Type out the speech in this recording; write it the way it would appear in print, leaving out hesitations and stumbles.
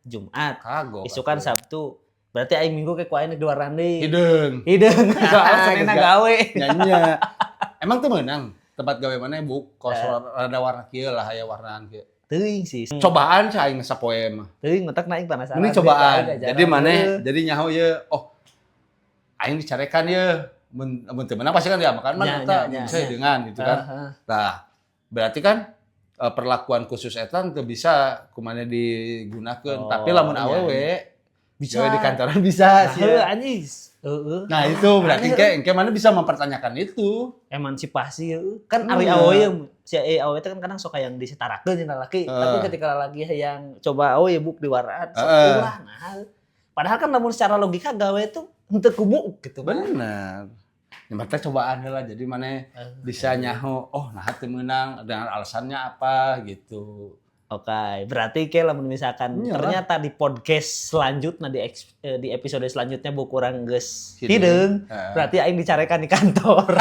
Jumat. Kagok. Isukan Sabtu. Berarti aing Minggu ke ku aing di luar randi. Hideung. Soal Seninna gawe. Nyanyi. Emang tuh menang tempat gawe mana bu? Kos rada warna kieu lah aya warnaan kieu. Teuing sih. Cobaan cai aing sapoe mah. Teuing matak na aing penasaran. Ini cobaan. Jadi maneh jadi nyaho ye oh aing dicarekan ye mun teu menang pasti kan dia makan mah eta bisa dengan gitu kan. Nah, berarti kan perlakuan khusus eta teu bisa kumaha digunakeun, tapi lamun awewe bisa di kantoran bisa sih. Anjing. Nah, itu berarti engke mana bisa mempertanyakan itu. Emansipasi kan ari awewe si awewe kan kadang suka yang disetarakeun jeung lalaki, tapi ketika lalaki yang coba awewe buk di waraan sok ulah nah. Padahal kan namun secara logika gawe itu henteu kubu gitu. Benar. Ya mata cobaan heula jadi mana bisa nyaho oh nah teu meunang dengan alasannya apa gitu. Oke, berarti lamun misalkan ternyata di podcast selanjutnya di episode selanjutnya bu kurang geus hideung, berarti aing dicarekan di kantor.